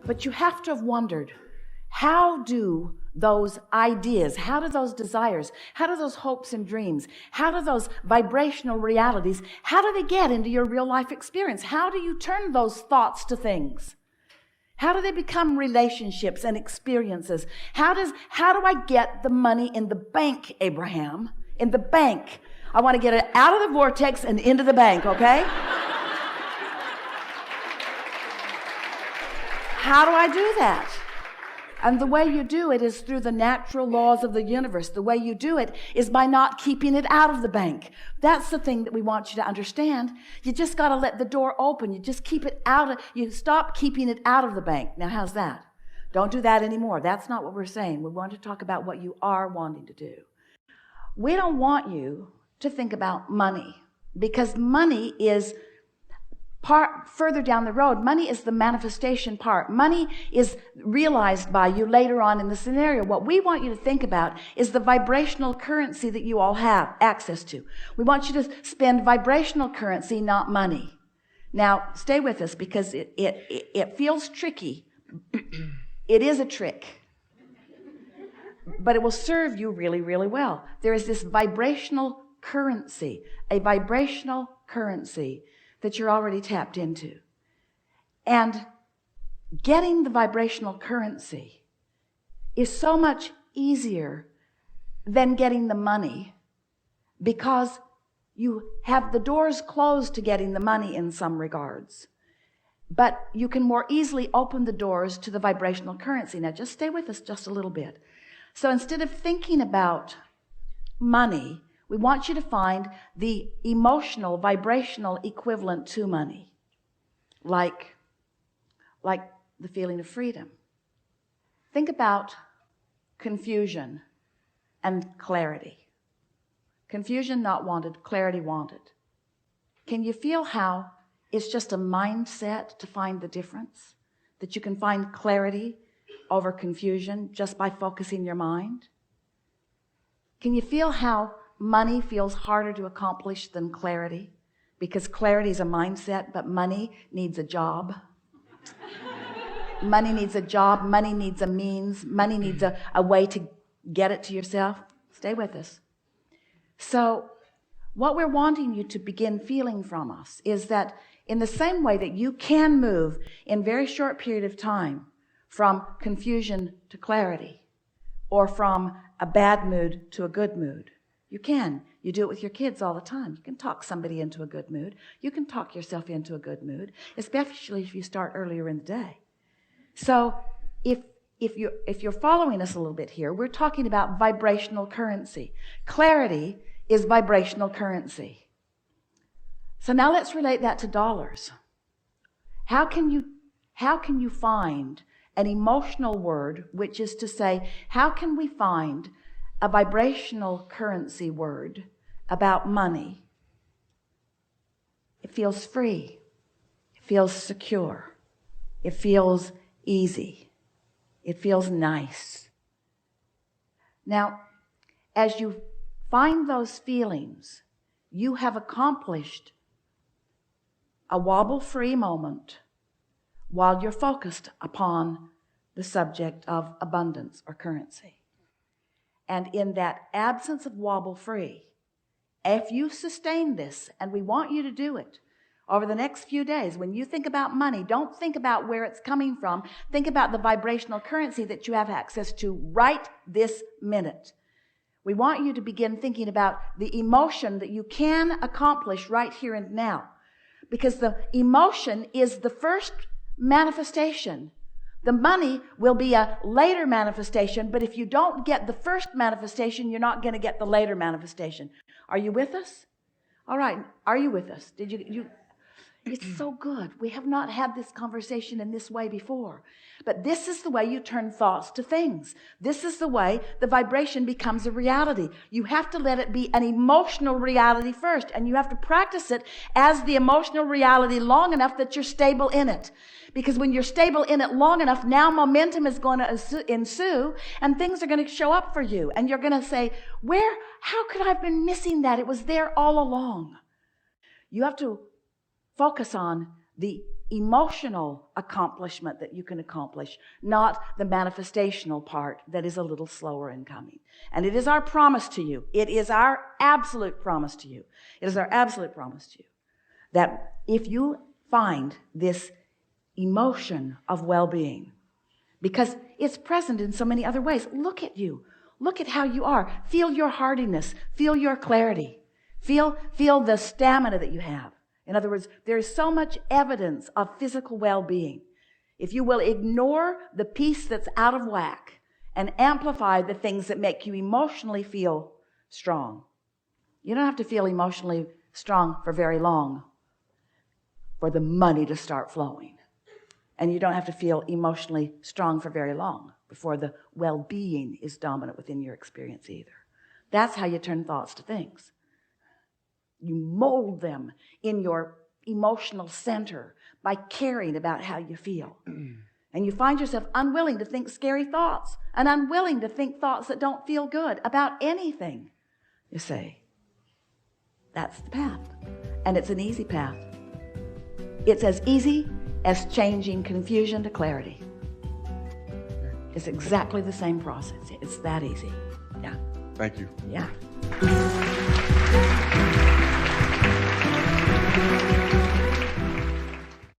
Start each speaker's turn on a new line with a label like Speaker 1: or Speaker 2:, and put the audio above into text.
Speaker 1: But you have to have wondered, how do those ideas, how do those desires, how do those hopes and dreams, how do those vibrational realities, how do they get into your real life experience? How do you turn those thoughts to things? How do they become relationships and experiences? How do I get the money in the bank, Abraham? In the bank. I want to get it out of the vortex and into the bank, okay? How do I do that? And the way you do it is through the natural laws of the universe. The way you do it is by not keeping it out of the bank. That's the thing that we want you to understand. You just got to let the door open. You just keep it you stop keeping it out of the bank. Now, how's that? Don't do that anymore. That's not what we're saying. We want to talk about what you are wanting to do. We don't want you to think about money, because money is further down the road. Money is the manifestation part. Money is realized by you later on in the scenario. What we want you to think about is the vibrational currency that you all have access to. We want you to spend vibrational currency, not money. Now, stay with us, because it feels tricky. It is a trick, but it will serve you really, really well. There is this vibrational currency, a vibrational currency that you're already tapped into. And getting the vibrational currency is so much easier than getting the money, because you have the doors closed to getting the money in some regards. But you can more easily open the doors to the vibrational currency. Now, just stay with us just a little bit. So instead of thinking about money, we want you to find the emotional, vibrational equivalent to money, like the feeling of freedom. Think about confusion and clarity. Confusion not wanted, clarity wanted. Can you feel how it's just a mindset to find the difference? That you can find clarity over confusion just by focusing your mind? Can you feel how money feels harder to accomplish than clarity? Because clarity is a mindset, but money needs a job. Money needs a job. Money needs a means. Money needs a way to get it to yourself. Stay with us. So what we're wanting you to begin feeling from us is that in the same way that you can move in a very short period of time from confusion to clarity, or from a bad mood to a good mood, you can. You do it with your kids all the time. You can talk somebody into a good mood. You can talk yourself into a good mood, especially if you start earlier in the day. So if you're following us a little bit here, we're talking about vibrational currency. Clarity is vibrational currency. So now let's relate that to dollars. How can you find an emotional word, which is to say, how can we find a vibrational currency word about money? It feels free. It feels secure. It feels easy. It feels nice. Now, as you find those feelings, you have accomplished a wobble-free moment while you're focused upon the subject of abundance or currency. And in that absence of wobble-free, if you sustain this, and we want you to do it over the next few days, when you think about money, don't think about where it's coming from. Think about the vibrational currency that you have access to right this minute. We want you to begin thinking about the emotion that you can accomplish right here and now, because the emotion is the first manifestation. The money will be a later manifestation, but if you don't get the first manifestation, you're not going to get the later manifestation. Are you with us? All right. Are you with us? Did you? It's so good. We have not had this conversation in this way before. But this is the way you turn thoughts to things. This is the way the vibration becomes a reality. You have to let it be an emotional reality first, and you have to practice it as the emotional reality long enough that you're stable in it. Because when you're stable in it long enough, now momentum is going to ensue, and things are going to show up for you. And you're going to say, how could I have been missing that? It was there all along. You have to focus on the emotional accomplishment that you can accomplish, not the manifestational part that is a little slower in coming. And it is our promise to you. It is our absolute promise to you. It is our absolute promise to you that if you find this emotion of well-being, because it's present in so many other ways. Look at you. Look at how you are. Feel your hardiness. Feel your clarity. Feel the stamina that you have. In other words, there is so much evidence of physical well-being. If you will ignore the piece that's out of whack and amplify the things that make you emotionally feel strong. You don't have to feel emotionally strong for very long for the money to start flowing. And you don't have to feel emotionally strong for very long before the well-being is dominant within your experience either. That's how you turn thoughts to things. You mold them in your emotional center by caring about how you feel. And you find yourself unwilling to think scary thoughts and unwilling to think thoughts that don't feel good about anything. You say, that's the path. And it's an easy path. It's as easy as changing confusion to clarity. It's exactly the same process. It's that easy. Yeah.
Speaker 2: Thank you.
Speaker 1: Yeah.